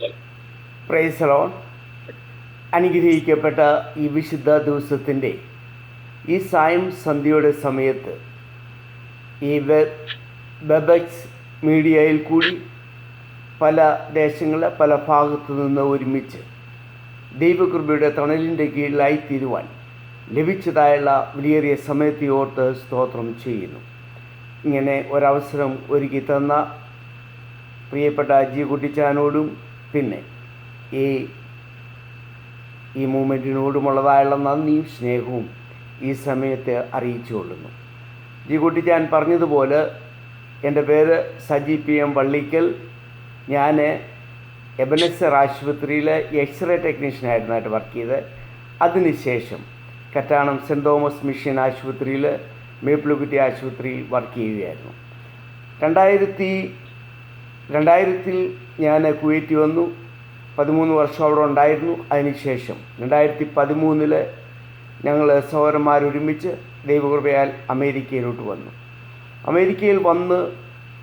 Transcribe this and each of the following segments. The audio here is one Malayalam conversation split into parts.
Praise the Lord. അനുഗ്രഹിക്കപ്പെട്ട ഈ വിശുദ്ധ ദിവസത്തിൻ്റെ ഈ സായം സന്ധ്യയുടെ സമയത്ത് ഈ വെബെക്സ് മീഡിയയിൽ കൂടി പല ദേശങ്ങളിലെ പല ഭാഗത്തു നിന്ന് ഒരുമിച്ച് ദൈവകൃപയുടെ തണലിൻ്റെ കീഴിലായിത്തീരുവാൻ ലഭിച്ചതായുള്ള വിലയേറിയ സമയത്തെ ഓർത്ത് സ്തോത്രം ചെയ്യുന്നു. ഇങ്ങനെ ഒരവസരം ഒരുക്കി തന്ന പ്രിയപ്പെട്ട ജി കുട്ടിച്ചാനോടും പിന്നെ ഈ മൂവ്മെൻറ്റിനോടുമുള്ളതായുള്ള നന്ദിയും സ്നേഹവും ഈ സമയത്ത് അറിയിച്ചുകൊള്ളുന്നു. ജി കുട്ടിച്ചാൻ പറഞ്ഞതുപോലെ എൻ്റെ പേര് സജി പി എം വള്ളിക്കൽ. ഞാൻ എബനസർ ആശുപത്രിയിൽ എക്സ്റേ ടെക്നീഷ്യനായിരുന്നായിട്ട് വർക്ക് ചെയ്ത് അതിനുശേഷം കറ്റാണം സെൻറ്റ് തോമസ് മിഷൻ ആശുപത്രിയിൽ മേപ്പിളുകുറ്റി ആശുപത്രിയിൽ വർക്ക് ചെയ്യുകയായിരുന്നു. 2000 ഞാൻ കുവൈറ്റ് വന്നു. 13 വർഷം അവിടെ ഉണ്ടായിരുന്നു. അതിനുശേഷം 2013 ഞങ്ങൾ സഹോദരന്മാരൊരുമിച്ച് ദൈവകൃപയാൽ അമേരിക്കയിലോട്ട് വന്നു. അമേരിക്കയിൽ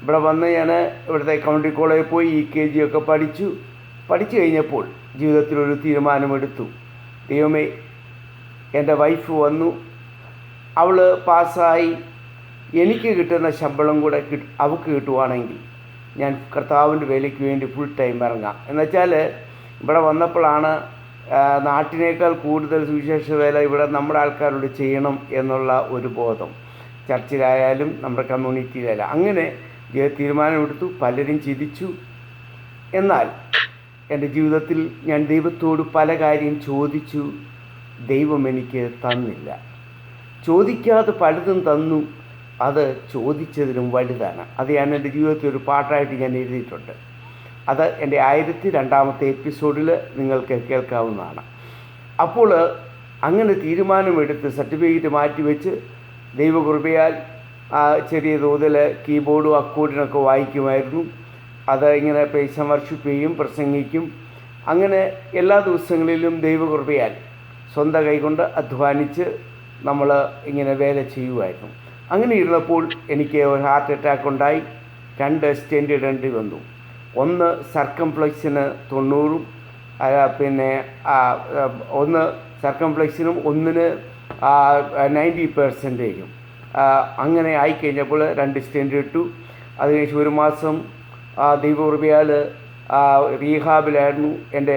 ഇവിടെ വന്ന് ഞാൻ ഇവിടുത്തെ കമ്മ്യൂണിറ്റി കോളേജിൽ പോയി EKG ഒക്കെ പഠിച്ചു കഴിഞ്ഞപ്പോൾ ജീവിതത്തിലൊരു തീരുമാനമെടുത്തു. ദൈവമേ, എൻ്റെ വൈഫ് വന്നു, അവൾ പാസ്സായി, എനിക്ക് കിട്ടുന്ന ശമ്പളം കൂടെ അവൾക്ക് കിട്ടുവാണെങ്കിൽ ഞാൻ കർത്താവിൻ്റെ വേലയ്ക്ക് വേണ്ടി ഫുൾ ടൈം ഇറങ്ങാം. എന്നുവെച്ചാൽ ഇവിടെ വന്നപ്പോഴാണ് നാട്ടിനേക്കാൾ കൂടുതൽ സുവിശേഷ വേല ഇവിടെ നമ്മുടെ ആൾക്കാരോട് ചെയ്യണം എന്നുള്ള ഒരു ബോധം, ചർച്ചിലായാലും നമ്മുടെ കമ്മ്യൂണിറ്റിയിലായാലും. അങ്ങനെ തീരുമാനമെടുത്തു. പലരും ചിരിച്ചു. എന്നാൽ എൻ്റെ ജീവിതത്തിൽ ഞാൻ ദൈവത്തോട് പല കാര്യം ചോദിച്ചു. ദൈവം എനിക്ക് തന്നില്ല. ചോദിക്കാതെ പലതും തന്നു. അത് ചോദിച്ചതിലും വലുതാണ്. അത് ഞാൻ എൻ്റെ ജീവിതത്തിൽ ഒരു പാട്ടായിട്ട് ഞാൻ എഴുതിയിട്ടുണ്ട്. അത് എൻ്റെ 1002 എപ്പിസോഡിൽ നിങ്ങൾക്ക് കേൾക്കാവുന്നതാണ്. അപ്പോൾ അങ്ങനെ തീരുമാനമെടുത്ത് സർട്ടിഫിക്കറ്റ് മാറ്റിവെച്ച് ദൈവകൃപയാൽ ചെറിയ തോതിൽ കീബോർഡും അക്കോർഡിനൊക്കെ വായിക്കുമായിരുന്നു. അത് ഇങ്ങനെ പ്രൈസ് ആൻഡ് വർഷിപ്പ് ചെയ്യും, പ്രസംഗിക്കും. അങ്ങനെ എല്ലാ ദിവസങ്ങളിലും ദൈവകൃപയാൽ സ്വന്തം കൈകൊണ്ട് അധ്വാനിച്ച് നമ്മൾ ഇങ്ങനെ വേല ചെയ്യുമായിരുന്നു. അങ്ങനെ ഇരുന്നപ്പോൾ എനിക്ക് ഒരു ഹാർട്ട് അറ്റാക്ക് ഉണ്ടായി. 2 സ്റ്റെൻ്റ് ഇടേണ്ടി വന്നു. ഒന്ന് സർക്കംഫ്ലെക്സിന് 90, പിന്നെ ഒന്ന് സർക്കംഫ്ലെക്സിനും ഒന്നിന് 90%. അങ്ങനെ ആയിക്കഴിഞ്ഞപ്പോൾ 2 സ്റ്റെൻ്റ് ഇട്ടു. അതിനുശേഷം 1 മാസം ദൈവകൃപയാൽ റീഹാബിലായിരുന്നു. എൻ്റെ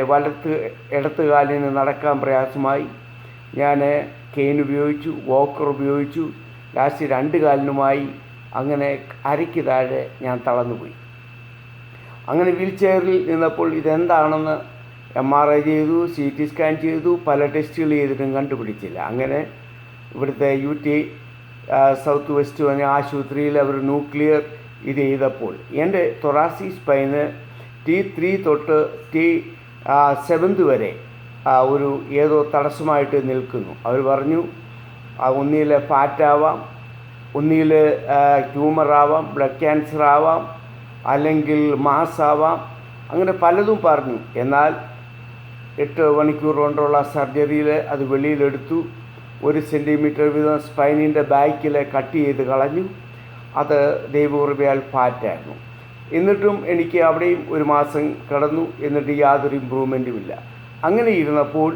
ഇടത്ത് കാലിന് നടക്കാൻ പ്രയാസമായി. ഞാൻ കെയിൻ ഉപയോഗിച്ചു, വോക്കർ ഉപയോഗിച്ചു. ലാസ്റ്റ് 2 കാലിനുമായി അങ്ങനെ അരയ്ക്ക് താഴെ ഞാൻ തളർന്നുപോയി. അങ്ങനെ വീൽ ചെയറിൽ നിന്നപ്പോൾ ഇതെന്താണെന്ന് MRI ചെയ്തു, CT സ്കാൻ ചെയ്തു, പല ടെസ്റ്റുകൾ ചെയ്തിട്ടും കണ്ടുപിടിച്ചില്ല. അങ്ങനെ ഇവിടുത്തെ UT സൗത്ത് വെസ്റ്റ് പറഞ്ഞ ആശുപത്രിയിൽ അവർ ന്യൂക്ലിയർ ഇത് ചെയ്തപ്പോൾ എൻ്റെ തൊറാസിക് സ്പൈന് T3 തൊട്ട് T7 വരെ ഒരു ഏതോ തടസ്സമായിട്ട് നിൽക്കുന്നു. അവർ പറഞ്ഞു ഒന്നിൽ ഫാറ്റാവാം, ഒന്നിൽ ട്യൂമറാവാം, ബ്ലഡ് ക്യാൻസർ ആവാം, അല്ലെങ്കിൽ മാസാവാം, അങ്ങനെ പലതും പറഞ്ഞു. എന്നാൽ 8 മണിക്കൂർ കൊണ്ടുള്ള സർജറിയിൽ അത് വെളിയിലെടുത്തു. 1 സെൻറ്റിമീറ്റർ വീതം സ്പൈനിൻ്റെ ബാക്കിൽ കട്ട് ചെയ്ത് കളഞ്ഞു. അത് ദൈവകൃപയാൽ ഫാറ്റായിരുന്നു. എന്നിട്ടും എനിക്ക് അവിടെയും 1 മാസം കിടന്നു. എന്നിട്ട് യാതൊരു ഇമ്പ്രൂവ്മെൻറ്റും ഇല്ല. അങ്ങനെ ഇരുന്നപ്പോൾ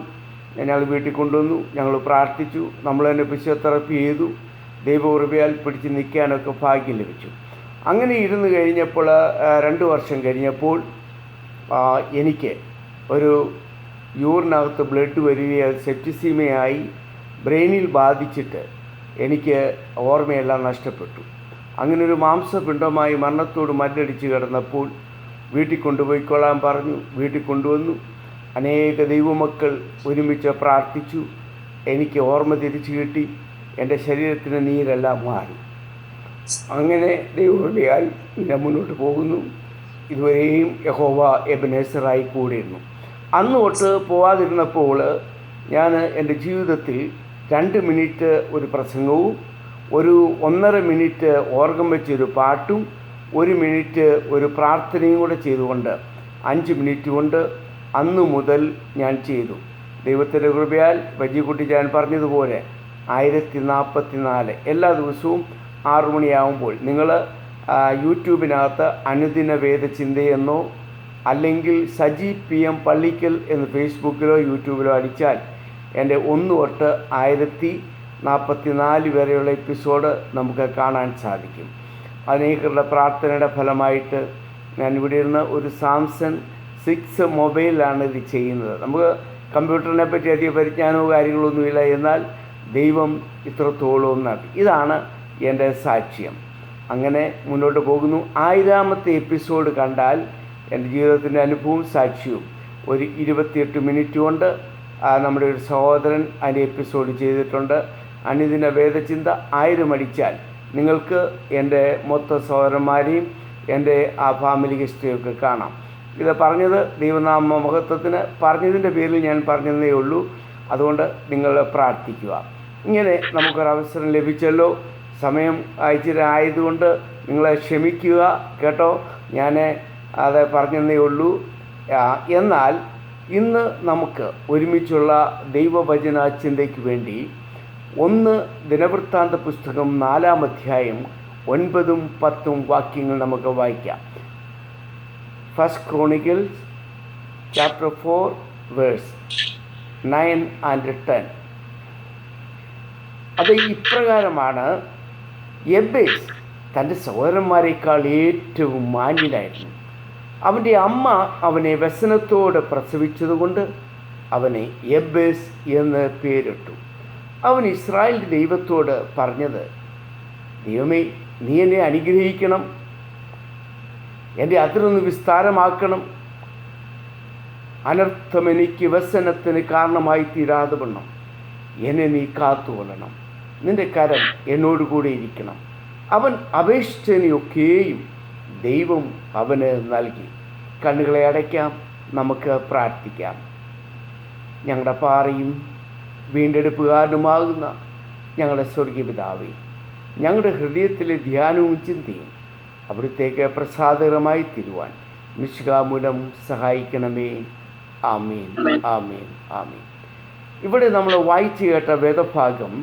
ഞങ്ങൾ വീട്ടിൽ കൊണ്ടുവന്നു. ഞങ്ങൾ പ്രാർത്ഥിച്ചു. നമ്മൾ തന്നെ ഫിസിയോതെറാപ്പി ചെയ്തു. ദൈവകൃപയാൽ പിടിച്ച് നിൽക്കാനൊക്കെ ഭാഗ്യം ലഭിച്ചു. അങ്ങനെ ഇരുന്ന് കഴിഞ്ഞപ്പോൾ 2 വർഷം കഴിഞ്ഞപ്പോൾ എനിക്ക് ഒരു യൂറിനകത്ത് ബ്ലഡ് വരികയും സെപ്റ്റിസീമയായി ബ്രെയിനിൽ ബാധിച്ചിട്ട് എനിക്ക് ഓർമ്മയെല്ലാം നഷ്ടപ്പെട്ടു. അങ്ങനെ ഒരു മാംസപിണ്ഡമായി മരണത്തോട് മല്ലടിച്ച് കിടന്നപ്പോൾ വീട്ടിൽ കൊണ്ടുപോയിക്കൊള്ളാൻ പറഞ്ഞു. വീട്ടിൽ കൊണ്ടുവന്നു. അനേക ദൈവമക്കൾ ഒരുമിച്ച് പ്രാർത്ഥിച്ചു. എനിക്ക് ഓർമ്മ തിരിച്ചു കിട്ടി. എൻ്റെ ശരീരത്തിന് നീരെല്ലാം മാറി. അങ്ങനെ ദൈവകൃപയാൽ ഞാൻ മുന്നോട്ട് പോകുന്നു. ഇതുവരെയും യഹോവ എബനേസറായി കൂടിയിരുന്നു. അന്ന് തൊട്ട് പോവാതിരുന്നപ്പോൾ ഞാൻ എൻ്റെ ജീവിതത്തിൽ 2 മിനിറ്റ് ഒരു പ്രസംഗവും, ഒരു 1.5 മിനിറ്റ് ഓർഗൻ വെച്ചൊരു പാട്ടും, 1 മിനിറ്റ് ഒരു പ്രാർത്ഥനയും കൂടെ ചെയ്തുകൊണ്ട് 5 മിനിറ്റ് കൊണ്ട് അന്നു മുതൽ ഞാൻ ചെയ്തു. ദൈവത്തിൻ്റെ കൃപയാൽ വജിക്കുട്ടി ഞാൻ പറഞ്ഞതുപോലെ 1044 എല്ലാ ദിവസവും 6 മണിയാകുമ്പോൾ നിങ്ങൾ യൂട്യൂബിനകത്ത് അനുദിന വേദചിന്തയെന്നോ അല്ലെങ്കിൽ സജി PM പള്ളിക്കൽ എന്ന് ഫേസ്ബുക്കിലോ യൂട്യൂബിലോ അടിച്ചാൽ എൻ്റെ 1 തൊട്ട് 1044 വരെയുള്ള എപ്പിസോഡ് നമുക്ക് കാണാൻ സാധിക്കും. അനേകരുടെ പ്രാർത്ഥനയുടെ ഫലമായിട്ട് ഞാൻ ഇവിടെ ഇരുന്ന് ഒരു സാംസൺ 6 മൊബൈലിലാണ് ഇത് ചെയ്യുന്നത്. നമുക്ക് കമ്പ്യൂട്ടറിനെ പറ്റി അധികം പരിജ്ഞാനവും കാര്യങ്ങളൊന്നുമില്ല, എന്നാൽ ദൈവം ഇത്രത്തോളം നടത്തി. ഇതാണ് എൻ്റെ സാക്ഷ്യം. അങ്ങനെ മുന്നോട്ട് പോകുന്നു. 1000ാമത്തെ എപ്പിസോഡ് കണ്ടാൽ എൻ്റെ ജീവിതത്തിൻ്റെ അനുഭവവും സാക്ഷ്യവും ഒരു 28 മിനിറ്റ് കൊണ്ട് നമ്മുടെ ഒരു സഹോദരൻ അതിൻ്റെ എപ്പിസോഡ് ചെയ്തിട്ടുണ്ട്. അനുദിന വേദചിന്ത 1000 അടിച്ചാൽ നിങ്ങൾക്ക് എൻ്റെ മൊത്തം സഹോദരന്മാരെയും എൻ്റെ ആ ഫാമിലി ഹിസ്റ്ററിയൊക്കെ കാണാം. ഇത് പറഞ്ഞത് ദൈവനാമ മഹത്വത്തിന് പറഞ്ഞതിൻ്റെ പേരിൽ ഞാൻ പറഞ്ഞതേ ഉള്ളൂ. അതുകൊണ്ട് നിങ്ങൾ പ്രാർത്ഥിക്കുക. ഇങ്ങനെ നമുക്കൊരവസരം ലഭിച്ചല്ലോ. സമയം ഇച്ചിരി ആയതുകൊണ്ട് നിങ്ങളെ ക്ഷമിക്കുക കേട്ടോ. ഞാൻ അത് പറഞ്ഞതേ ഉള്ളൂ. എന്നാൽ ഇന്ന് നമുക്ക് ഒരുമിച്ചുള്ള ദൈവവചന ചിന്തയ്ക്ക് വേണ്ടി 1 ദിനവൃത്താന്ത പുസ്തകം 4-ാം അധ്യായം 9-ഉം 10-ഉം വാക്യങ്ങൾ നമുക്ക് വായിക്കാം. 1 Chronicles chapter 4 verse 9 and 10. അത് ഇപ്രകാരമാണ്. യബ്ബേസ് തൻ്റെ സഹോദരന്മാരെക്കാൾ ഏറ്റവും മാന്യനായിരുന്നു. അവൻ്റെ അമ്മ അവനെ വ്യസനത്തോടെ പ്രസവിച്ചതുകൊണ്ട് അവനെ യബ്ബേസ് എന്ന് പേരിട്ടു. അവൻ ഇസ്രായേലിൻ്റെ ദൈവത്തോട് പറഞ്ഞത്, ദൈവമേ, നീ എന്നെ അനുഗ്രഹിക്കണം, എൻ്റെ അതിരൊന്ന് വിസ്താരമാക്കണം, അനർത്ഥം എനിക്ക് വ്യസനത്തിന് കാരണമായി തീരാതെ വണ്ണം എന്നെ നീ കാത്തുകൊള്ളണം, നിൻ്റെ കരം എന്നോടുകൂടെ ഇരിക്കണം. അവൻ അപേക്ഷിച്ചതിനെയൊക്കെയും ദൈവം അവന് നൽകി. കണ്ണുകളെ അടയ്ക്കാം, നമുക്ക് പ്രാർത്ഥിക്കാം. ഞങ്ങളുടെ പാറയും വീണ്ടെടുപ്പുകാരനുമാകുന്ന ഞങ്ങളുടെ സ്വർഗീയ പിതാവേ, ഞങ്ങളുടെ ഹൃദയത്തിലെ ധ്യാനവും ചിന്തയും അവിടുത്തേക്ക് പ്രസാദകരമായി തീരുവാൻ മിശിഹാമൂലം സഹായിക്കണമേ. ആമേൻ, ആമേൻ, ആമേൻ. ഇവിടെ നമ്മൾ വായിച്ചു കേട്ട വേദഭാഗം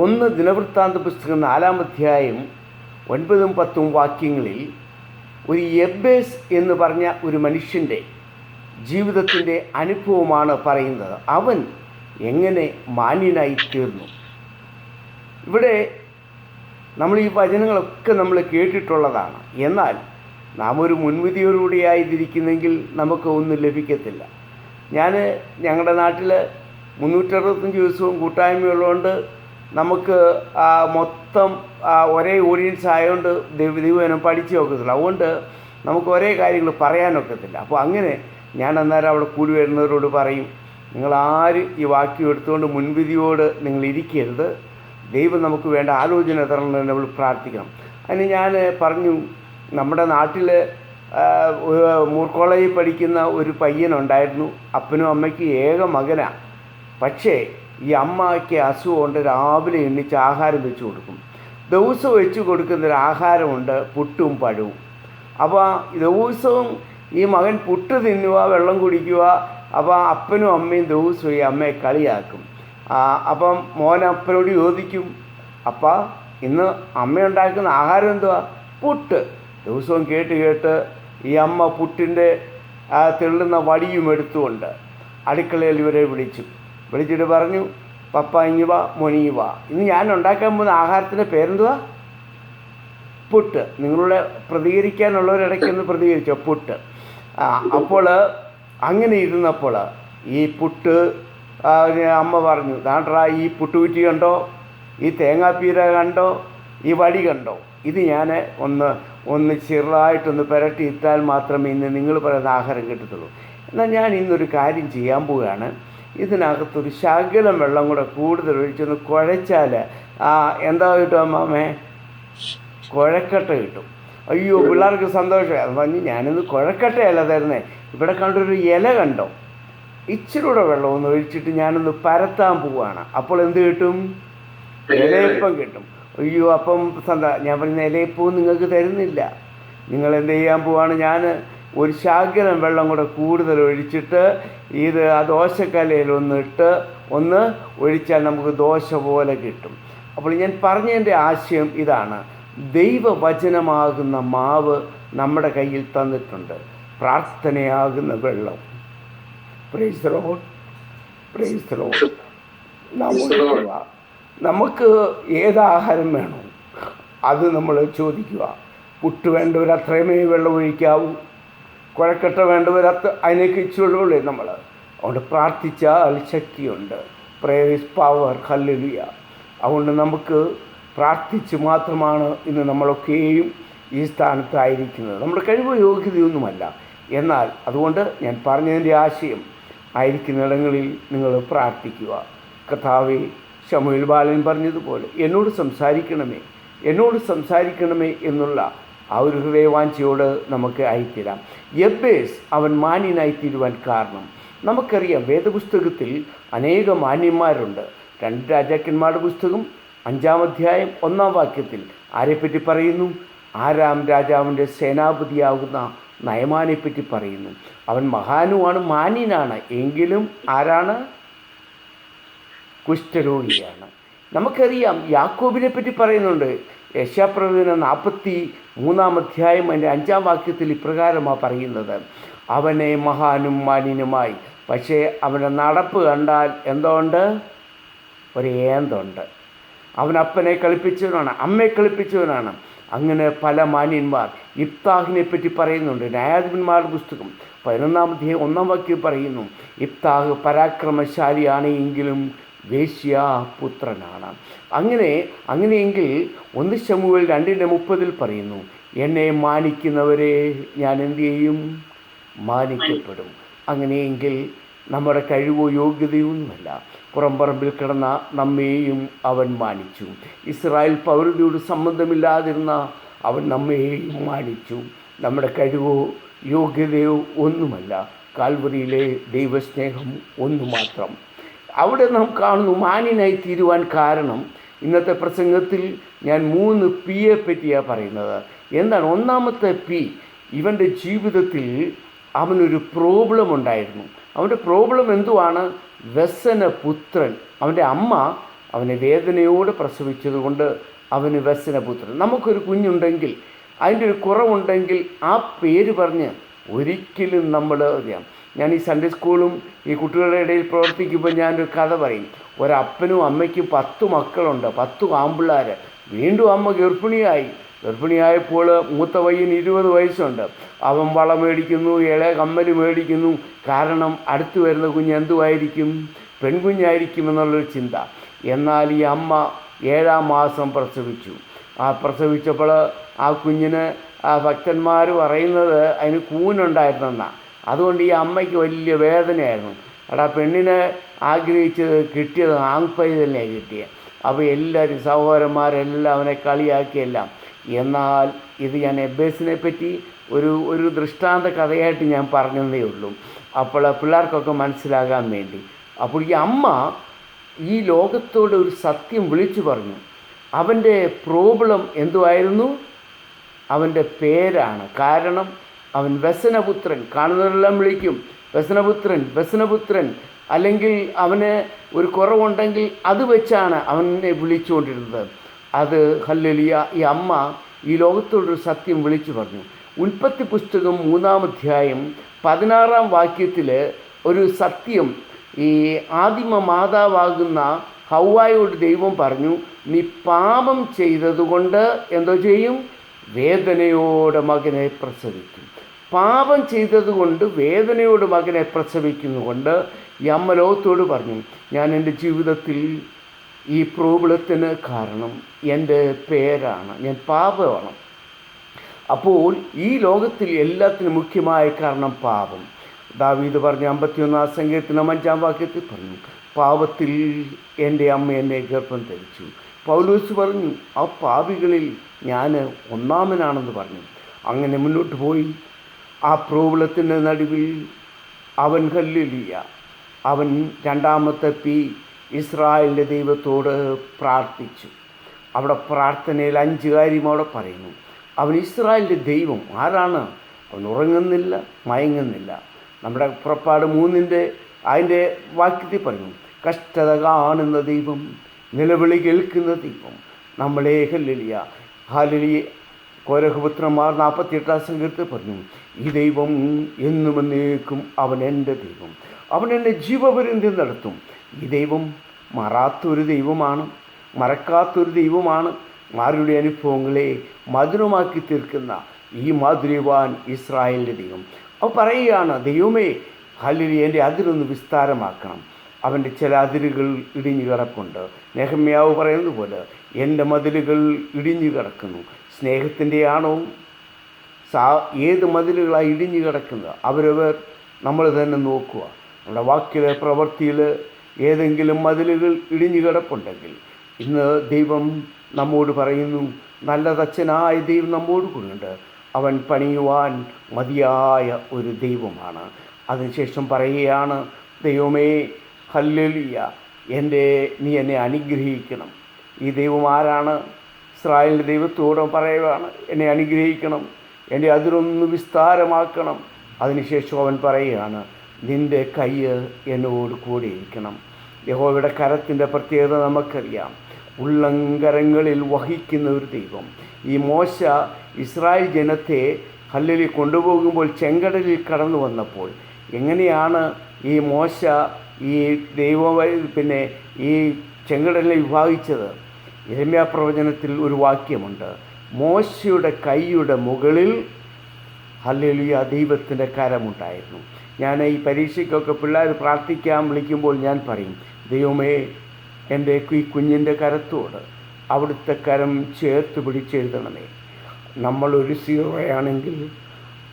1 ദിനവൃത്താന്ത പുസ്തകം 4-ാം അധ്യായം 9-ഉം 10-ഉം വാക്യങ്ങളിൽ ഒരു യബ്ബേസ് എന്ന് പറഞ്ഞ ഒരു മനുഷ്യൻ്റെ ജീവിതത്തിൻ്റെ അനുഭവമാണ് പറയുന്നത്. അവൻ എങ്ങനെ മാന്യനായി തീർന്നു. ഇവിടെ നമ്മൾ ഈ വചനങ്ങളൊക്കെ നമ്മൾ കേട്ടിട്ടുള്ളതാണ്. എന്നാൽ നാം ഒരു മുൻവിധിയോടുകൂടി ആയിരിക്കുന്നെങ്കിൽ നമുക്ക് ഒന്നും ലഭിക്കത്തില്ല. ഞങ്ങളുടെ നാട്ടിൽ 365 ദിവസവും കൂട്ടായ്മയുള്ളതുകൊണ്ട് നമുക്ക് മൊത്തം ഒരേ ഓഡിയൻസ് ആയതുകൊണ്ട് ദൈവം പഠിച്ചു നോക്കത്തില്ല. അതുകൊണ്ട് നമുക്ക് ഒരേ കാര്യങ്ങൾ പറയാനൊക്കത്തില്ല. അപ്പോൾ അങ്ങനെ ഞാൻ അന്നേരം അവിടെ കൂടി വരുന്നവരോട് പറയും, നിങ്ങളാരും ഈ വാക്യം എടുത്തുകൊണ്ട് മുൻവിധിയോട് നിങ്ങൾ ഇരിക്കരുത്. ദൈവം നമുക്ക് വേണ്ട ആലോചന തരണം, നമ്മൾ പ്രാർത്ഥിക്കണം. അതിന് ഞാൻ പറഞ്ഞു, നമ്മുടെ നാട്ടിൽ മൂർക്കോളേജിൽ പഠിക്കുന്ന ഒരു പയ്യനുണ്ടായിരുന്നു. അപ്പനും അമ്മയ്ക്ക് ഏക മകനാണ്. പക്ഷേ ഈ അമ്മയ്ക്ക് അസുഖമുണ്ട്. രാവിലെ എണ്ണിച്ച് ആഹാരം വെച്ച് കൊടുക്കും. ദിവസം വെച്ച് കൊടുക്കുന്നൊരു ആഹാരമുണ്ട്, പുട്ടും പഴവും. അപ്പോൾ ദിവസവും ഈ മകൻ പുട്ട് തിന്നുക, വെള്ളം കുടിക്കുക. അപ്പോൾ അപ്പനും അമ്മയും ദിവസവും ഈ അമ്മയെ കളിയാക്കും. അപ്പം മോൻ അപ്പനോട് ചോദിക്കും, അപ്പാ ഇന്ന് അമ്മയുണ്ടാക്കുന്ന ആഹാരം എന്തുവാ? പുട്ട്. ദിവസവും കേട്ട് ഈ അമ്മ പുട്ടിൻ്റെ തെള്ളുന്ന വടിയും എടുത്തുകൊണ്ട് അടുക്കളയിൽ ഇവരെ വിളിച്ചിട്ട് പറഞ്ഞു, പപ്പ ഇങ്ങി വാ, മോനി വാ, ഇന്ന് ഞാൻ ഉണ്ടാക്കാൻ പോകുന്ന ആഹാരത്തിൻ്റെ പേരെന്തുവാ? പുട്ട്. നിങ്ങളുടെ പ്രതികരിക്കാനുള്ളവരിടയ്ക്കൊന്ന് പ്രതികരിച്ചോ, പുട്ട്. അപ്പോൾ അങ്ങനെ ഇരുന്നപ്പോൾ ഈ പുട്ട് അമ്മ പറഞ്ഞു, ദാണ്ട്രാ ഈ പുട്ടുകുറ്റി കണ്ടോ, ഈ തേങ്ങാപ്പീര കണ്ടോ, ഈ വടി കണ്ടോ, ഇത് ഞാൻ ഒന്ന് ചെറുതായിട്ടൊന്ന് പുരട്ടി ഇട്ടാൽ മാത്രമേ ഇന്ന് നിങ്ങൾ പറയുന്ന ആഹാരം കിട്ടത്തുള്ളൂ. എന്നാൽ ഞാൻ ഇന്നൊരു കാര്യം ചെയ്യാൻ പോവുകയാണ്. ഇതിനകത്തൊരു ശകലം വെള്ളം കൂടെ കൂടുതൽ ഒഴിച്ചൊന്ന് കുഴച്ചാൽ എന്താ കിട്ടും അമ്മാമേ? കുഴക്കട്ട കിട്ടും. അയ്യോ, പിള്ളേർക്ക് സന്തോഷമായി. അത് പറഞ്ഞ് ഞാനിന്ന് കുഴക്കട്ടയല്ല തരുന്നേ, ഇവിടെ കണ്ടൊരു ഇല കണ്ടോ, ഇച്ചിരി കൂടെ വെള്ളം ഒന്ന് ഒഴിച്ചിട്ട് ഞാനൊന്ന് പരത്താൻ പോവുകയാണ്. അപ്പോൾ എന്ത് കിട്ടും? ഇലയപ്പം കിട്ടും. അയ്യോ, അപ്പം ഞാൻ പറയുന്ന ഇലയപ്പവും നിങ്ങൾക്ക് തരുന്നില്ല. നിങ്ങൾ എന്ത് ചെയ്യാൻ പോവാണ്? ഞാൻ ഒരു ശകലം വെള്ളം കൂടെ കൂടുതൽ ഒഴിച്ചിട്ട് ഇത് ആ ദോശക്കലയിൽ ഒന്ന് ഒഴിച്ചാൽ നമുക്ക് ദോശ പോലെ കിട്ടും. അപ്പോൾ ഞാൻ പറഞ്ഞതിൻ്റെ ആശയം ഇതാണ്: ദൈവവചനമാകുന്ന മാവ് നമ്മുടെ കയ്യിൽ തന്നിട്ടുണ്ട്. പ്രാർത്ഥനയാകുന്ന വെള്ളം. Praise the Lord, praise the Lord. നാം ഒഴിക്കുക. നമുക്ക് ഏതാഹാരം വേണോ അത് നമ്മൾ ചോദിക്കുക. പുട്ട് വേണ്ടവർ അത്രയുമേ വെള്ളം ഒഴിക്കാവൂ. കുഴക്കട്ട വേണ്ടവർ അതിനേക്ക് ഇച്ചുള്ളൂ നമ്മൾ. അതുകൊണ്ട് പ്രാർത്ഥിച്ചാൽ ശക്തിയുണ്ട്. Prayer is power. ഹല്ലേലൂയ. അതുകൊണ്ട് നമുക്ക് പ്രാർത്ഥിച്ച് മാത്രമാണ് ഇന്ന് നമ്മളൊക്കെയും ഈ സ്ഥാനത്തായിരിക്കുന്നത്. നമ്മുടെ കഴിവ് യോഗ്യതയൊന്നുമല്ല. എന്നാൽ അതുകൊണ്ട് ഞാൻ പറഞ്ഞതിൻ്റെ ആശയം, ആയിരിക്കുന്നിടങ്ങളിൽ നിങ്ങൾ പ്രാർത്ഥിക്കുക. കർത്താവേ, ശമൂവേൽ ബാലൻ പറഞ്ഞതുപോലെ എന്നോട് സംസാരിക്കണമേ എന്നുള്ള ആ ഒരു ഹൃദയവാഞ്ചയോട് നമുക്ക് ആയിത്തീരാം. യബ്ബേസ് അവൻ മാന്യനായിത്തീരുവാൻ കാരണം നമുക്കറിയാം. വേദപുസ്തകത്തിൽ അനേക മാന്യന്മാരുണ്ട്. 2 രാജാക്കന്മാരുടെ പുസ്തകം 5-ാം അധ്യായം 1-ാം വാക്യത്തിൽ ആരെപ്പറ്റി പറയുന്നു? ആരാം രാജാവിൻ്റെ സേനാപതിയാകുന്ന നയമാനെപ്പറ്റി പറയുന്നു. അവൻ മഹാനുമാണ്, മാന്യനാണ്. എങ്കിലും ആരാണ്? കുഷ്ഠരോഗിയാണ്. നമുക്കറിയാം യാക്കോബിനെ പറ്റി പറയുന്നുണ്ട്. യെശയ്യാപ്രവചനം 43-ാം അധ്യായം അതിൻ്റെ 5-ാം വാക്യത്തിൽ ഇപ്രകാരമാണ് പറയുന്നത്: അവനെ മഹാനും മാന്യനുമായി. പക്ഷേ അവൻ്റെ നടപ്പ് കണ്ടാൽ എന്തുണ്ട്? ഒരു ഏന്തുണ്ട്. അവൻ അപ്പനെ കളിപ്പിച്ചവനാണ്, അമ്മയെ കളിപ്പിച്ചവനാണ്. അങ്ങനെ പല മാന്യന്മാർ. ഇബ്താഹിനെ പറ്റി പറയുന്നുണ്ട്. ന്യായാധിപന്മാരുടെ പുസ്തകം 11-ാം അധ്യായം 1-ാം വാക്യം പറയുന്നു: ഇബ്താഹ് പരാക്രമശാലിയാണ്, എങ്കിലും വേശ്യാപുത്രനാണ്. അങ്ങനെയെങ്കിൽ 1 ശമൂവേൽ 2:30 പറയുന്നു: എന്നെ മാനിക്കുന്നവരെ ഞാൻ എന്തു ചെയ്യും? മാനിക്കപ്പെടും. അങ്ങനെയെങ്കിൽ നമ്മുടെ കഴിവോ യോഗ്യതയൊന്നുമല്ല. പുറംപറമ്പിൽ കിടന്ന നമ്മെയും അവൻ മാനിച്ചു. ഇസ്രായേൽ പൗരതയോട് സംബന്ധമില്ലാതിരുന്ന അവൻ നമ്മെയും മാനിച്ചു. നമ്മുടെ കഴിവോ യോഗ്യതയോ ഒന്നുമല്ല. കാൽവറിയിലെ ദൈവസ്നേഹം ഒന്നു മാത്രം. അവിടെ നാം കാണുന്നു മാന്യനായി തീരുവാൻ കാരണം. ഇന്നത്തെ പ്രസംഗത്തിൽ ഞാൻ 3 Pയെ പറ്റിയാണ് പറയുന്നത്. എന്താണ്? ഒന്നാമത്തെ P, ഇവൻ്റെ ജീവിതത്തിൽ അവനൊരു പ്രോബ്ലം ഉണ്ടായിരുന്നു. അവൻ്റെ പ്രോബ്ലം എന്തുവാണ്? വ്യസനപുത്രൻ. അവൻ്റെ അമ്മ അവനെ വേദനയോടെ പ്രസവിച്ചതുകൊണ്ട് അവന് വ്യസനപുത്രൻ. നമുക്കൊരു കുഞ്ഞുണ്ടെങ്കിൽ, അതിൻ്റെ ഒരു കുറവുണ്ടെങ്കിൽ ആ പേര് പറഞ്ഞ് ഒരിക്കലും നമ്മൾ അറിയാം. ഞാൻ ഈ സൺഡേ സ്കൂളും ഈ കുട്ടികളുടെ ഇടയിൽ പ്രവർത്തിക്കുമ്പോൾ ഞാനൊരു കഥ പറയും. ഒരപ്പനും അമ്മയ്ക്കും 10 മക്കളുണ്ട്, 10 ആമ്പിള്ളേർ. വീണ്ടും അമ്മ ഗർഭിണിയായപ്പോൾ മൂത്ത പയ്യന് 20 വയസ്സുണ്ട്. അവൻ വള മേടിക്കുന്നു, ഇളയ കമ്മൽ മേടിക്കുന്നു. കാരണം അടുത്ത് വരുന്ന കുഞ്ഞ് എന്തുമായിരിക്കും? പെൺകുഞ്ഞായിരിക്കുമെന്നുള്ളൊരു ചിന്ത. എന്നാൽ ഈ അമ്മ 7-ാം മാസം പ്രസവിച്ചു. പ്രസവിച്ചപ്പോൾ ആ കുഞ്ഞിന് ഭക്തന്മാർ പറയുന്നത് അതിന് കൂനുണ്ടായിരുന്നെന്നാണ്. അതുകൊണ്ട് ഈ അമ്മയ്ക്ക് വലിയ വേദനയായിരുന്നു. പെണ്ണിനെ ആഗ്രഹിച്ചത് കിട്ടിയത് ആൺപൈ തന്നെയാണ് കിട്ടിയത്. അപ്പോൾ എല്ലാവരും സഹോദരന്മാരെല്ലാം അവനെ കളിയാക്കിയെല്ലാം. എന്നാൽ ഇത് ഞാൻ എബ്ബേസിനെ പറ്റി ഒരു ദൃഷ്ടാന്ത കഥയായിട്ട് ഞാൻ പറഞ്ഞതേ ഉള്ളൂ. അപ്പോൾ പിള്ളേർക്കൊക്കെ മനസ്സിലാകാൻ വേണ്ടി. അപ്പോൾ ഈ അമ്മ ഈ ലോകത്തോട് ഒരു സത്യം വിളിച്ചു പറഞ്ഞു. അവൻ്റെ പ്രോബ്ലം എന്തുമായിരുന്നു? അവൻ്റെ പേരാണ്. കാരണം അവൻ വ്യസനപുത്രൻ. കാണുന്നവരെല്ലാം വിളിക്കും വ്യസനപുത്രൻ. അല്ലെങ്കിൽ അവന് ഒരു കുറവുണ്ടെങ്കിൽ അത് വെച്ചാണ് അവനെ വിളിച്ചുകൊണ്ടിരുന്നത്. അത് ഹല്ലേലൂയ. ഈ അമ്മ ഈ ലോകത്തോടൊരു സത്യം വിളിച്ചു പറഞ്ഞു. ഉൽപ്പത്തി പുസ്തകം 3-ാം അധ്യായം 16-ാം വാക്യത്തിൽ ഒരു സത്യം ഈ ആദിമ മാതാവാകുന്ന ഹൗവായോട് ദൈവം പറഞ്ഞു: നീ പാപം ചെയ്തതുകൊണ്ട് എന്തോ ചെയ്യും? വേദനയോടെ മകനെ പ്രസവിക്കും. പാപം ചെയ്തതുകൊണ്ട് വേദനയോട് മകനെ പ്രസവിക്കുന്നതുകൊണ്ട് ഈ അമ്മ ലോകത്തോട് പറഞ്ഞു: ഞാൻ എൻ്റെ ജീവിതത്തിൽ ഈ പ്രോബ്ലത്തിന് കാരണം എൻ്റെ പേരാണ്, ഞാൻ പാപമാണ്. അപ്പോൾ ഈ ലോകത്തിൽ എല്ലാത്തിനും മുഖ്യമായ കാരണം പാപം. ദാവീദ് പറഞ്ഞ 51-ാം സങ്കീർത്തനം 5-ാം വാക്യത്തിൽ പറഞ്ഞു: പാപത്തിൽ എൻ്റെ അമ്മ എന്നെ ഗർഭം ധരിച്ചു. പൗലോസ് പറഞ്ഞു: ആ പാപികളിൽ ഞാൻ ഒന്നാമനാണെന്ന് പറഞ്ഞു. അങ്ങനെ മുന്നോട്ട് പോയി ആ പ്രോബ്ലത്തിൻ്റെ നടുവിൽ അവൻ ഹല്ലേലൂയ, അവൻ 2-ാമത്തെ P ഇസ്രായേലിൻ്റെ ദൈവത്തോട് പ്രാർത്ഥിച്ചു. അവിടെ പ്രാർത്ഥനയിൽ 5 കാര്യം അവിടെ പറയുന്നു. അവൻ ഇസ്രായേലിൻ്റെ ദൈവം ആരാണ്? അവൻ ഉറങ്ങുന്നില്ല, മയങ്ങുന്നില്ല. നമ്മുടെ പുറപ്പാട് 3-ന്റെ അതിൻ്റെ വാക്യത്തിൽ പറഞ്ഞു: കഷ്ടത കാണുന്ന ദൈവം, നിലവിളി കേൾക്കുന്ന ദൈവം, നമ്മളെ ഹല്ലേലൂയ കോരഹപുത്രന്മാർ 48 സങ്കീർത്തത്തിൽ പറഞ്ഞു, ഈ ദൈവം എന്നും എന്നേക്കും അവൻ എൻ്റെ ദൈവം, അവൻ എന്നെ ജീവപര്യന്തം നടത്തും. ഈ ദൈവം മാറാത്തൊരു ദൈവമാണ്, മറക്കാത്തൊരു ദൈവമാണ്. മാറിയുടെ അനുഭവങ്ങളെ മധുരമാക്കി തീർക്കുന്ന ഈ മാധുര്യവാൻ ഇസ്രായേലിൻ്റെ ദൈവം. അവ പറയുകയാണ്, ദൈവമേ ഹല്ലേലൂയ, എൻ്റെ അതിരൊന്ന് വിസ്താരമാക്കണം. അവൻ്റെ ചില അതിരുകൾ ഇടിഞ്ഞു കിടപ്പുണ്ട്. നെഹമ്യാവ് പറയുന്നത് പോലെ എൻ്റെ മതിലുകൾ ഇടിഞ്ഞു കിടക്കുന്നു. സ്നേഹത്തിൻ്റെ ആണോ ഏത് മതിലുകളാണ് ഇടിഞ്ഞു കിടക്കുന്നത്? അവരവർ നമ്മൾ തന്നെ നോക്കുക. നമ്മുടെ വാക്കിൽ പ്രവൃത്തിയിൽ ഏതെങ്കിലും മതിലുകൾ ഇടിഞ്ഞു കിടപ്പുണ്ടെങ്കിൽ ഇന്ന് ദൈവം നമ്മോട് പറയുന്നു, നല്ല തച്ചനായ ദൈവം നമ്മോട് കൂടെയുണ്ട്. അവൻ പണിയുവാൻ മതിയായ ഒരു ദൈവമാണ്. അതിനുശേഷം പറയുകയാണ്, ദൈവമേ ഹല്ലേലൂയ, നീ എന്നെ അനുഗ്രഹിക്കണം. ഈ ദൈവം ആരാണ്? ഇസ്രായേലിൻ്റെ ദൈവത്തോട് പറയുകയാണ്, എന്നെ അനുഗ്രഹിക്കണം, എൻ്റെ അതിരൊന്ന് വിസ്താരമാക്കണം. അതിനുശേഷം അവൻ പറയുകയാണ്, നിൻ്റെ കൈ എന്നോട് കൂടിയിരിക്കണം. യഹോവയുടെ കരത്തിൻ്റെ പ്രത്യേകത നമുക്കറിയാം. ഉള്ളങ്കരങ്ങളിൽ വഹിക്കുന്ന ഒരു ദൈവം. ഈ മോശ ഇസ്രായേൽ ജനത്തെ ഹല്ലേലൂയ കൊണ്ടുപോകുമ്പോൾ ചെങ്കടലിൽ കടന്നു വന്നപ്പോൾ എങ്ങനെയാണ് ഈ മോശ ഈ ഈ ചെങ്കടലിനെ വിഭാഗിച്ചത്? യിരെമ്യാ പ്രവചനത്തിൽ ഒരു വാക്യമുണ്ട്, മോശയുടെ കൈയുടെ മുകളിൽ ഹല്ലേലൂയ ദൈവത്തിൻ്റെ കരമുണ്ടായിരുന്നു. ഞാൻ ഈ പരീക്ഷയ്ക്കൊക്കെ പിള്ളേർ പ്രാർത്ഥിക്കാൻ വിളിക്കുമ്പോൾ ഞാൻ പറയും, ദൈവമേ എൻ്റെ ഈ കുഞ്ഞിൻ്റെ കരത്തോട് അവിടുത്തെ കരം ചേർത്ത് പിടിച്ചെഴുതണമേ. നമ്മളൊരു ഹീറോയാണെങ്കിൽ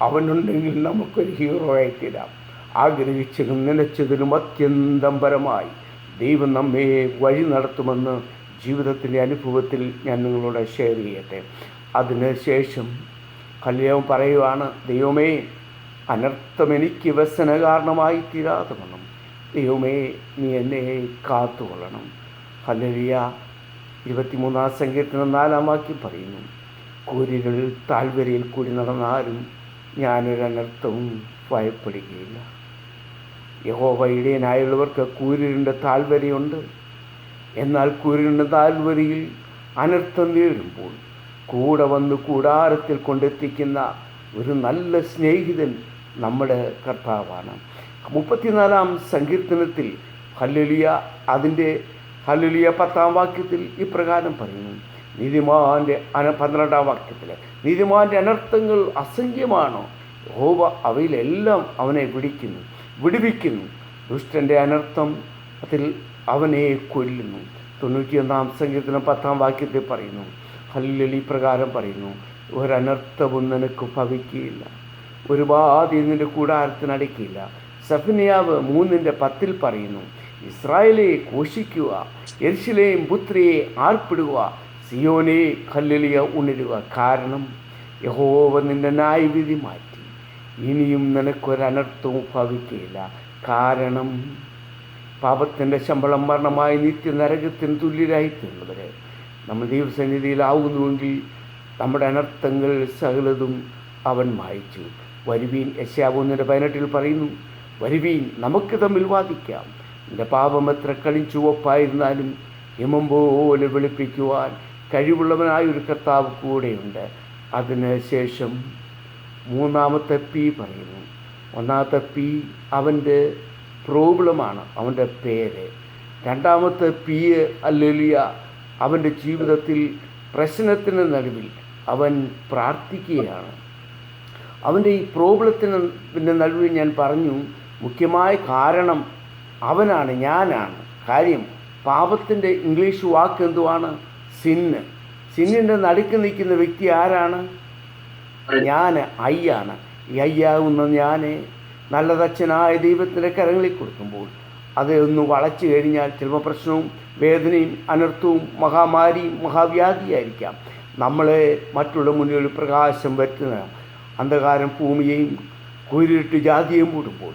അവനുണ്ടെങ്കിൽ നമുക്കൊരു ഹീറോയായി തീരാം. ആഗ്രഹിച്ചതും നനച്ചതിനും അത്യന്തം പരമായി ദൈവം നമ്മെ വഴി നടത്തുമെന്ന് ജീവിതത്തിൻ്റെ അനുഭവത്തിൽ ഞാൻ നിങ്ങളോട് ഷെയർ ചെയ്യട്ടെ. അതിന് ശേഷം കല്യാണം പറയുവാണ്, ദൈവമേ അനർത്ഥം എനിക്ക് വ്യസന കാരണമായി തീരാതെ വണ്ണം ദൈവമേ നീ എന്നെ കാത്തുകൊള്ളണം. ഹല്ലേലൂയ. 23 സങ്കീർത്തനം 4 വാക്യം പറയുന്നു, കൂരിരുളിൽ താഴ്വരയിൽ കൂടി നടന്നാലും ഞാനൊരനർത്ഥവും ഭയപ്പെടുകയില്ല. യഹോവ ഇടയനായുള്ളവർക്ക് കൂരിരുണ്ട താഴ്വരയുണ്ട്. എന്നാൽ കൂരിരുണ്ട താഴ്വരയിൽ അനർത്ഥം നേടുമ്പോൾ കൂടെ വന്ന് കൂടാരത്തിൽ കൊണ്ടെത്തിക്കുന്ന ഒരു നല്ല സ്നേഹിതൻ നമ്മുടെ കർത്താവാണ്. 34 സങ്കീർത്തനത്തിൽ ഹല്ലേലൂയ അതിൻ്റെ ഹല്ലേലൂയ 10 വാക്യത്തിൽ ഇപ്രകാരം പറയുന്നു, നീതിമാൻ്റെ 12 വാക്യത്തിൽ, നീതിമാൻ്റെ അനർത്ഥങ്ങൾ അസംഖ്യമാണോ, യഹോവ അവയിലെല്ലാം അവനെ വിടുവിക്കുന്നു. ദുഷ്ടൻ്റെ അനർത്ഥം അതിൽ അവനെ കൊല്ലുന്നു. 91 സങ്കീർത്തനം 10 വാക്യത്തിൽ പറയുന്നു, ഹല്ലേലൂയ പ്രകാരം പറയുന്നു, ഒരനർത്ഥവും നിനക്ക് ഭവിക്കുകയില്ല, ഒരു ബാധയും നിൻ്റെ കൂടാരത്തിനടക്കില്ല. സെഫന്യാവ് 3:10 പറയുന്നു, ഇസ്രായേലെ ഘോഷിക്കുക, യെരൂശലേം പുത്രിയെ ആർപ്പിടുക, സിയോനെ ഹല്ലേലൂയ ഉണരുക. കാരണം യഹോവ നിൻ്റെ ന്യായവിധി മാറ്റി, ഇനിയും നിനക്കൊരനർത്ഥവും ഭവിക്കുകയില്ല. കാരണം പാപത്തിൻ്റെ ശമ്പളം മരണമായി നിത്യനരകത്തിന് തുല്യരായിത്തീർന്നവരെ നമ്മൾ ദൈവസന്നിധിയിലാവുന്നുവെങ്കിൽ നമ്മുടെ അനർത്ഥങ്ങൾ സകലതും അവൻ മായിച്ചു. വരുവീൻ, യെശയ്യാ 1:18 പറയുന്നു, വരുവീൻ നമുക്ക് തമ്മിൽ വാദിക്കാം, എൻ്റെ പാപം എത്ര കളിച്ചുവപ്പായിരുന്നാലും ഹിമം പോലെ വെളുപ്പിക്കുവാൻ കഴിവുള്ളവനായൊരു കർത്താവ് കൂടെയുണ്ട്. അതിന് ശേഷം 3-ാമത്തെ പി പറയുന്നു. 1-ാമത്തെ പി അവൻ്റെ പ്രോബ്ലമാണ്, അവൻ്റെ പേര്. 2-ാമത്തെ പി ഹല്ലേലൂയ അവൻ്റെ ജീവിതത്തിൽ പ്രശ്നത്തിന് നടുവിൽ അവൻ പ്രാർത്ഥിക്കുകയാണ്. അവൻ്റെ ഈ പ്രോബ്ലത്തിന് നടുവിൽ ഞാൻ പറഞ്ഞു, മുഖ്യമായ കാരണം അവനാണ്, ഞാനാണ്. കാര്യം പാപത്തിൻ്റെ ഇംഗ്ലീഷ് വാക്ക് എന്തുവാണ്? സിന്നിൻ്റെ നടുക്ക് നിൽക്കുന്ന വ്യക്തി ആരാണ്? ഞാൻ, അയ്യാണ്. ഈ അയ്യാവുന്ന ഞാൻ നല്ലതച്ഛനായ ദൈവത്തിൻ്റെ കരങ്ങളിൽ കൊടുക്കുമ്പോൾ അത് ഒന്ന് വളച്ചു കഴിഞ്ഞാൽ ചിലപ്പോൾ പ്രശ്നവും വേദനയും അനർത്ഥവും മഹാമാരിയും മഹാവ്യാധിയായിരിക്കാം. നമ്മളെ മറ്റുള്ള മുന്നിൽ പ്രകാശം വരുത്തുന്ന അന്ധകാരം ഭൂമിയെയും കൂരിട്ട് ജാതിയെയും മൂടുമ്പോൾ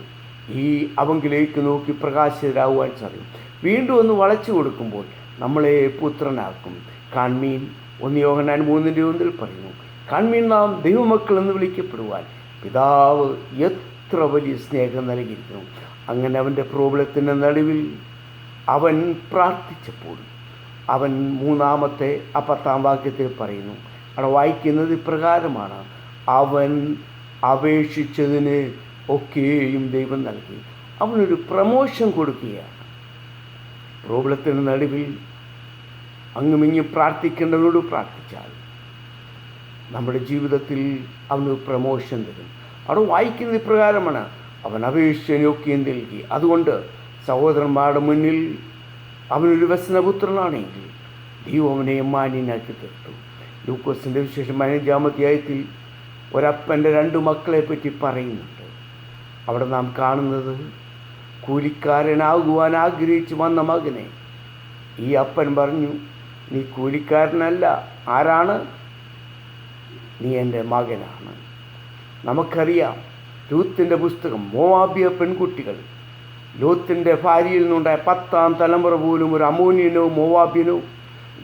ഈ അവങ്കിലേക്ക് നോക്കി പ്രകാശിതരാകുവാൻ സാധിക്കും. വീണ്ടും ഒന്ന് വളച്ചു കൊടുക്കുമ്പോൾ നമ്മളെ പുത്രനാക്കും. കാൺമീൻ 1 യോഹന്നാൻ 3:1 പറയുന്നു, കാൺമീൻ നാം ദൈവമക്കൾ എന്ന് വിളിക്കപ്പെടുവാൻ പിതാവ് എത്ര വലിയ സ്നേഹം നൽകിയിരിക്കുന്നു. അങ്ങനെ അവൻ്റെ പ്രോബ്ലത്തിൻ്റെ നടുവിൽ അവൻ പ്രാർത്ഥിച്ചപ്പോൾ അവൻ 3-ാമത്തെ 10-ാം വാക്യത്തിൽ പറയുന്നു, അവിടെ വായിക്കുന്നത് ഇപ്രകാരമാണ്: അവൻ അപേക്ഷിച്ചതിന് ഒക്കെയും ദൈവം നൽകി. അവനൊരു പ്രമോഷൻ കൊടുക്കുകയാണ്. പ്രോബ്ലത്തിന് നടുവിൽ അങ്ങുമിങ്ങും പ്രാർത്ഥിക്കേണ്ടവരോട് പ്രാർത്ഥിച്ചാൽ നമ്മുടെ ജീവിതത്തിൽ അവന് പ്രമോഷൻ തരും. അവിടെ വായിക്കുന്നത് ഇപ്രകാരമാണ്: അവൻ അപേക്ഷിച്ചതിനൊക്കെയും നൽകി. അതുകൊണ്ട് സഹോദരന്മാരുടെ മുന്നിൽ അവനൊരു വ്യസനപുത്രനാണെങ്കിൽ ദൈവം അവനെ മാന്യനാക്കി തീർത്തു. ലൂക്കോസിൻ്റെ വിശേഷം 15-ാം അധ്യായത്തിൽ ഒരപ്പൻ്റെ 2 മക്കളെ പറ്റി പറയുന്നുണ്ട്. അവിടെ നാം കാണുന്നത് കൂലിക്കാരനാകുവാൻ ആഗ്രഹിച്ച് വന്ന മകനെ ഈ അപ്പൻ പറഞ്ഞു, നീ കൂലിക്കാരനല്ല. ആരാണ്? നീ എൻ്റെ മകനാണ്. നമുക്കറിയാം രൂത്തിൻ്റെ പുസ്തകം, മോവാബ്യ പെൺകുട്ടികൾ, ലോത്തിൻ്റെ ഭാര്യയിൽ നിന്നുണ്ടായ 10-ാം തലമുറ പോലും ഒരു അമോന്യനോ മോവാബ്യനോ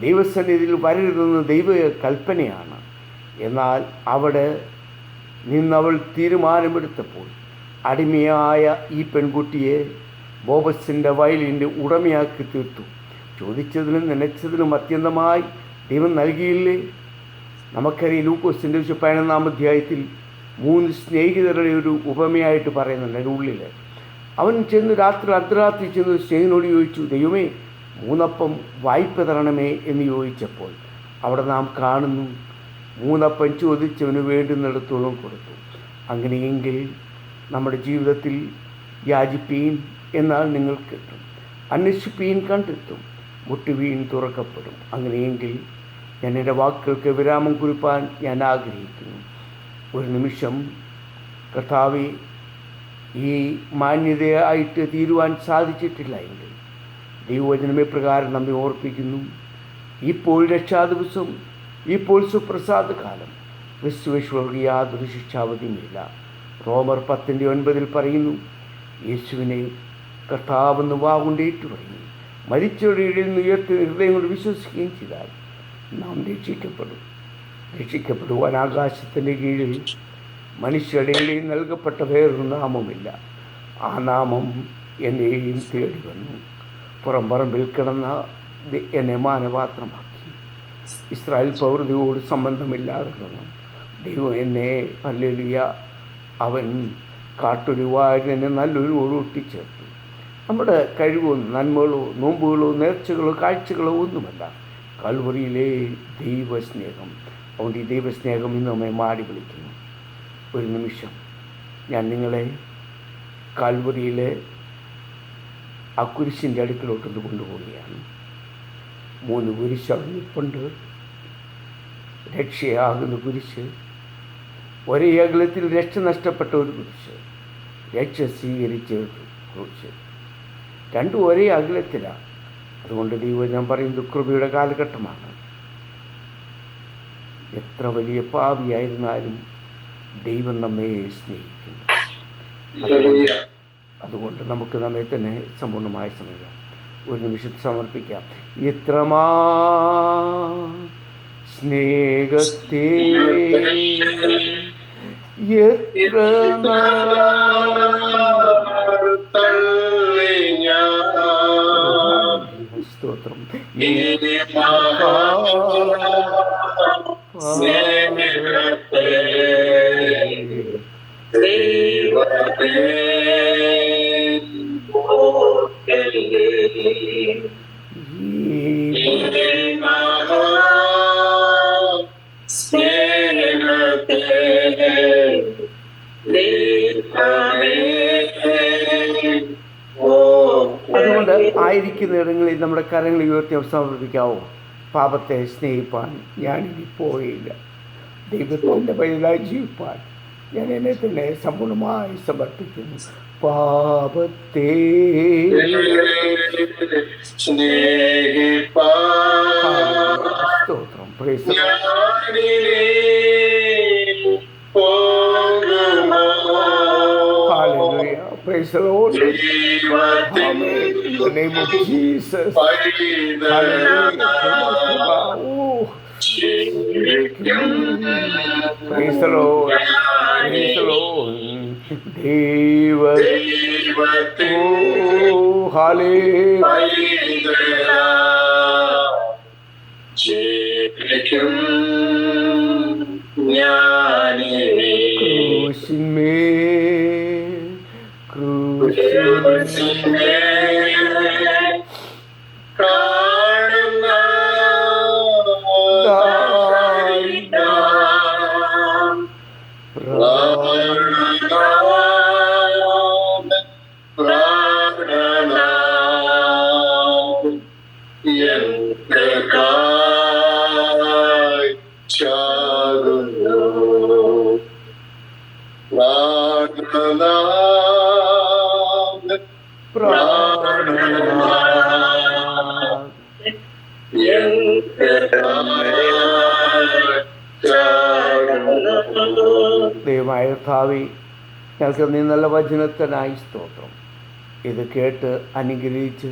ദൈവസന്നിധിയിൽ വരരുതെന്ന് ദൈവ കൽപ്പനയാണ്. എന്നാൽ അവിടെ നിന്നവൾ തീരുമാനമെടുത്തപ്പോൾ അടിമയായ ഈ പെൺകുട്ടിയെ ബോബസിൻ്റെ വയലിൻ്റെ ഉടമയാക്കി തീർത്തു. ചോദിച്ചതിനും നനച്ചതിനും അത്യന്തമായി ദൈവം നൽകിയില്ലേ? നമുക്കറിയാം ലൂക്കോസിൻ്റെ 15-ാം അധ്യായത്തിൽ 3 സ്നേഹിതരുടെ ഒരു ഉപമയായിട്ട് പറയുന്നുണ്ട്. അതിൻ്റെ ഉള്ളിൽ അവൻ ചെന്ന് അർദ്ധരാത്രി ചെന്ന് സ്നേഹിതനോട് ചോദിച്ചു, ദൈവമേ 3 അപ്പം വായ്പ തരണമേ എന്ന് ചോദിച്ചപ്പോൾ അവിടെ നാം കാണുന്നു 3 അപ്പം ചോദിച്ചവന് വേണ്ടുന്നിടത്തോളം കൊടുത്തു. അങ്ങനെയെങ്കിൽ നമ്മുടെ ജീവിതത്തിൽ യാചിപ്പീൻ എന്നാൽ നിങ്ങൾക്ക് കിട്ടും, അന്വേഷിപ്പീൻ കണ്ടെത്തും, മുട്ടുവീൻ തുറക്കപ്പെടും. അങ്ങനെയെങ്കിൽ ഞാൻ എൻ്റെ വാക്കുകൾക്ക് വിരാമം കുറിപ്പാൻ ഞാൻ ആഗ്രഹിക്കുന്നു. ഒരു നിമിഷം കർത്താവേ, ഈ മാന്യതയായിട്ട് തീരുവാൻ സാധിച്ചിട്ടില്ല എങ്കിൽ ദൈവവചനമേ പ്രകാരം നമ്മെ ഓർപ്പിക്കുന്നു, ഇപ്പോൾ രക്ഷാദിവസം, ഇപ്പോൾ സുപ്രസാദ കാലം, ക്രിസ്തുവേശ്വർക്ക് യാതൊരു ശിക്ഷാവധിയുമില്ല. റോമർ 10:9 പറയുന്നു, യേശുവിനെ കർത്താവെന്ന് വാഗുകൊണ്ട് ഏറ്റുപറയുന്നു, മരിച്ചവരുടെ ഇടയിൽ നിന്ന് ഉയർത്തി ഹൃദയം കൊണ്ട് വിശ്വസിക്കുകയും ചെയ്താൽ നാം രക്ഷിക്കപ്പെടും. രക്ഷിക്കപ്പെടുവാൻ ആകാശത്തിൻ്റെ കീഴിൽ മനുഷ്യരുടെ ഇടയിൽ നൽകപ്പെട്ട വേറൊരു നാമമില്ല. ആ നാമം എന്നെയും തേടി വന്നു. പുറംപറമ്പിൽ കിടന്ന എന്നെ മാനപാത്രമാക്കി. ഇസ്രായേൽ പൗരതയോട് സംബന്ധമില്ലാതെ വന്നു ദൈവം എന്നെ ഹല്ലേലൂയ, അവൻ കാട്ടൊരുവായിരുന്നു എന്നെ നല്ലൊരു ഒട്ടിച്ചേർത്തു. നമ്മുടെ കഴിവോ നന്മകളോ നോമ്പുകളോ നേർച്ചകളോ കാഴ്ചകളോ ഒന്നുമല്ല, കൽവറിയിലെ ദൈവസ്നേഹം. അതുകൊണ്ട് ഈ ദൈവസ്നേഹം ഇന്ന് നമ്മെ മാടി വിളിക്കുന്നു. ഒരു നിമിഷം ഞാൻ നിങ്ങളെ കാൽവറിയിലെ ആ കുരിശിൻ്റെ അടുക്കിലോട്ടൊന്ന് കൊണ്ടുപോവുകയാണ്. 3 കുരിശ് അവിടെ നിൽപ്പുണ്ട്. രക്ഷയാകുന്ന കുരിശ്, ഒരേ അകലത്തിൽ രക്ഷ നഷ്ടപ്പെട്ട ഒരു കുരിശ്, രക്ഷ സ്വീകരിച്ച കുരിശ്, രണ്ടും ഒരേ അകലത്തിലാണ്. അതുകൊണ്ട് ദൈവം പറയുന്നത് കൃപയുടെ കാലഘട്ടമാണ്. എത്ര വലിയ പാപിയായിരുന്നാലും ദൈവം നമ്മെ സ്നേഹിക്കുന്നു. അതുകൊണ്ട് നമുക്ക് നമ്മെ തന്നെ സമ്പൂർണ്ണമായി സമയം ഒരു നിമിഷത്തിൽ സമർപ്പിക്കാം. എത്രമാ സ്നേഹത്തെ എത്ര സ്തോത്രം. അതുകൊണ്ട് ആയിരിക്കുന്ന ഇടങ്ങളിൽ നമ്മുടെ കരങ്ങൾ ഉയർത്തി സമർപ്പിക്കാവോ? പാപത്തെ സ്നേഹിപ്പാൻ ഞാനിനി പോയില്ല. ദൈവത്തിൻ്റെ വഴിയായി ജീവിപ്പാൻ ഞാൻ എന്നെ തന്നെ സമ്പൂർണ്ണമായി സമർപ്പിക്കുന്നു. പാപത്തെ സ്തോത്രം. Praise Hallelujah. Praise the Lord. Amen. In the name of Jesus. Hallelujah. Oh. Praise the Lord. Praise the Lord. Deva. Oh, hallelujah. ഞാനിനി ക്രൂശിന്മേൽ ക്രൂശിന്മേൽ കാണുന്ന ദാരിദ്ര്യം എന്തൊക്കായി ചാകുന്നു ദൈവമായ കർത്താവേ, ഞങ്ങൾക്ക് നീ നല്ല വചനത്തിനായി സ്തോത്രം. ഇത് കേട്ട് അനുഗ്രഹിച്ച്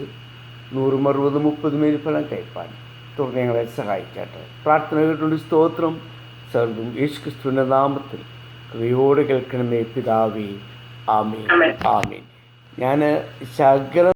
100, 60, 30 ഫലം കൈപ്പാൻ തുടർന്ന് ഞങ്ങളെ സഹായിച്ചാട്ടെ. പ്രാർത്ഥന കേട്ടുകൊണ്ട് സ്തോത്രം സർവ്വം യേശുക്രിസ്തുവിൻ്റെ നാമത്തിൽ കൃപയോടെ കേൾക്കണമേ പിതാവേ. ആമേൻ. ആമേൻ. ഞാൻ ശകലം